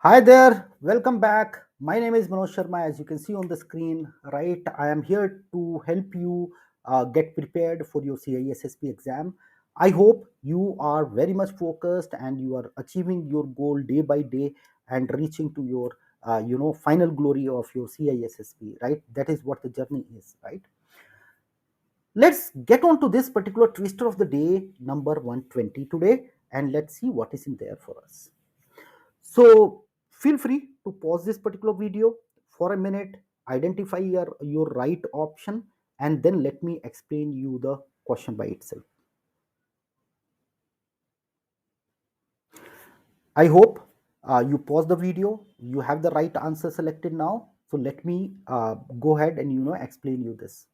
Hi there, welcome back. My name is Manoj Sharma. As you can see on the screen, right, I am here to help you get prepared for your CISSP exam. I hope you are very much focused and you are achieving your goal day by day and reaching to your final glory of your CISSP, right? That is what the journey is, right? Let's get on to this particular twister of the day, number 120 today, and let's see what is in there for us. So feel free to pause this particular video for a minute, identify your right option, and then let me explain you the question by itself. I hope you pause the video, you have the right answer selected now. So let me go ahead and explain you this.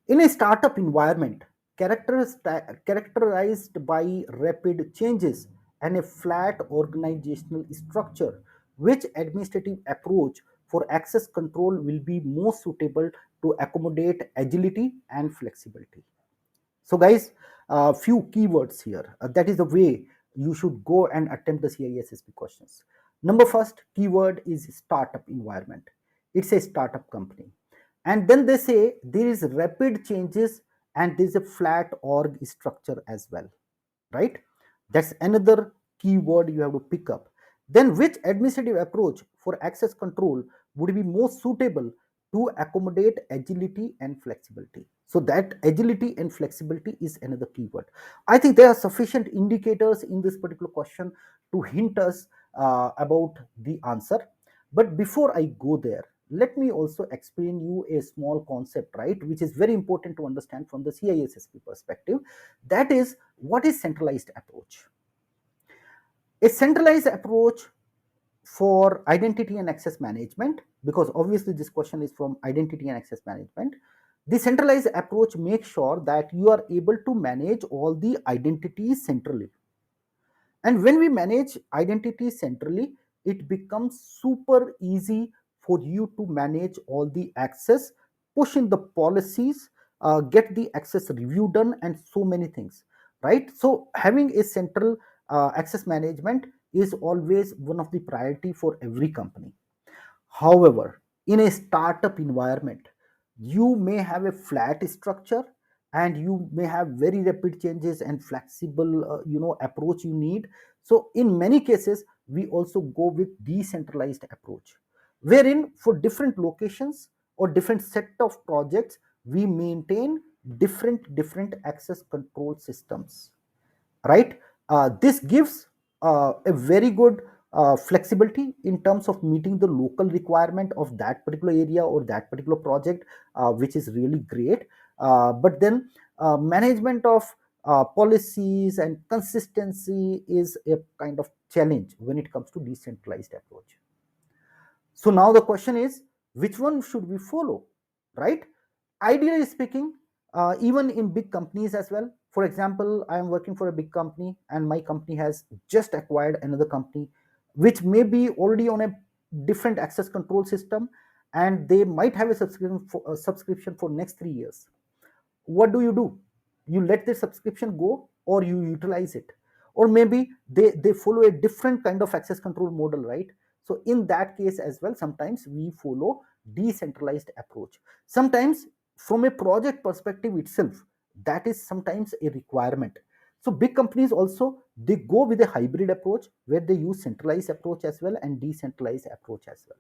In a startup environment, characterized by rapid changes and a flat organizational structure, which administrative approach for access control will be most suitable to accommodate agility and flexibility? So, guys, a few keywords here. That is the way you should go and attempt the CISSP questions. Number first keyword is startup environment. It's a startup company, and then they say there is rapid changes and there is a flat org structure as well, right? That's another keyword you have to pick up. Then which administrative approach for access control would be most suitable to accommodate agility and flexibility? So that agility and flexibility is another keyword. I think there are sufficient indicators in this particular question to hint us about the answer. But before I go there, let me also explain you a small concept, right, which is very important to understand from the CISSP perspective. That is, what is centralized approach? A centralized approach for identity and access management, because obviously this question is from identity and access management. The centralized approach makes sure that you are able to manage all the identities centrally. And when we manage identities centrally, it becomes super easy for you to manage all the access, push in the policies, get the access review done, and so many things, right? So having a central access management is always one of the priority for every company. However, in a startup environment, you may have a flat structure and you may have very rapid changes and flexible approach you need. So in many cases, we also go with decentralized approach, wherein for different locations or different set of projects, we maintain different access control systems, right? This gives a very good flexibility in terms of meeting the local requirement of that particular area or that particular project, which is really great. But then management of policies and consistency is a kind of challenge when it comes to decentralized approach. So now the question is, which one should we follow, right? Ideally speaking, even in big companies as well. For example, I am working for a big company and my company has just acquired another company which may be already on a different access control system, and they might have a subscription for next 3 years. What do? You let the subscription go or you utilize it, or maybe they follow a different kind of access control model, right? So in that case as well, sometimes we follow decentralized approach. Sometimes from a project perspective itself, that is sometimes a requirement. So big companies also, they go with a hybrid approach where they use centralized approach as well and decentralized approach as well,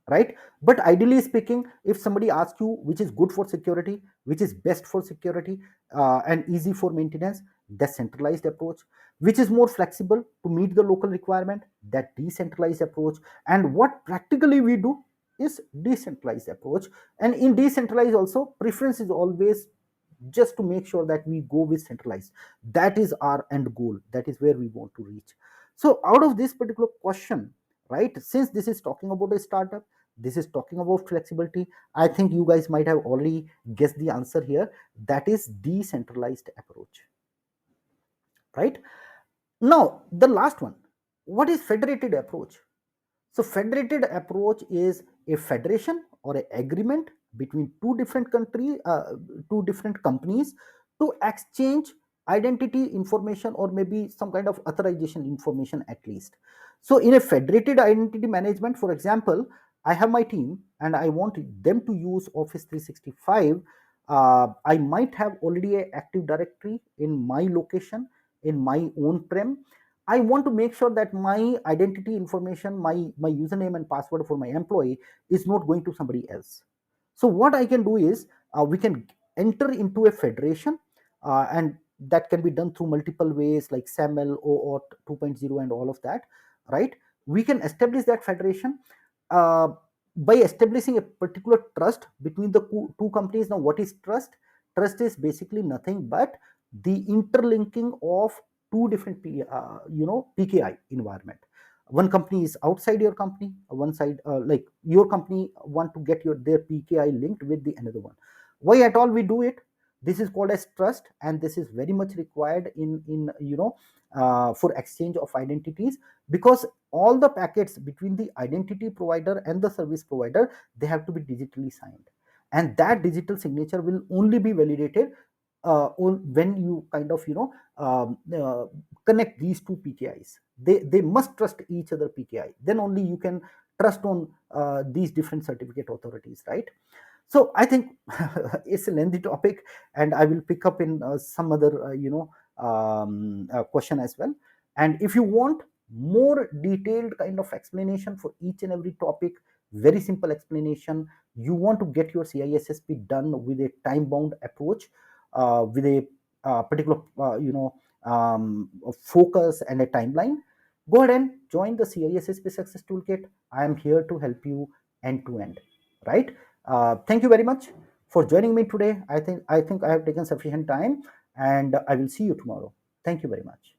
right? But ideally speaking, if somebody asks you which is good for security, which is best for security, and easy for maintenance, the centralized approach. Which is more flexible to meet the local requirement, that decentralized approach. And what practically we do is decentralized approach. And in decentralized also, preference is always just to make sure that we go with centralized. That is our end goal, that is where we want to reach. So out of this particular question, right, since this is talking about a startup, this is talking about flexibility, I think you guys might have already guessed the answer here. That is decentralized approach, right? Now the last one, what is federated approach? So federated approach is a federation or an agreement between two different companies to exchange identity information or maybe some kind of authorization information at least. So in a federated identity management, for example, I have my team and I want them to use Office 365. I might have already an active directory in my location, in my own prem. I want to make sure that my identity information, my username and password for my employee is not going to somebody else. So what I can do is, we can enter into a federation, and that can be done through multiple ways like SAML or 2.0 and all of that, right? We can establish that federation uh, by establishing a particular trust between the two companies. Now, what is trust? Trust is basically nothing but the interlinking of two different PKI environment. One company is outside your company, one side, like your company want to get their PKI linked with the another one. Why at all we do it? This is called as trust, and this is very much required in for exchange of identities, because all the packets between the identity provider and the service provider, they have to be digitally signed, and that digital signature will only be validated when you kind of connect these two PKIs. They must trust each other PKI, then only you can trust on these different certificate authorities, right? So I think it's a lengthy topic, and I will pick up in some other question as well. And if you want more detailed kind of explanation for each and every topic, very simple explanation, you want to get your CISSP done with a time bound approach, with a particular focus and a timeline, go ahead and join the CISSP Success Toolkit. I am here to help you end to end, right? Thank you very much for joining me today. I think I have taken sufficient time, and I will see you tomorrow. Thank you very much.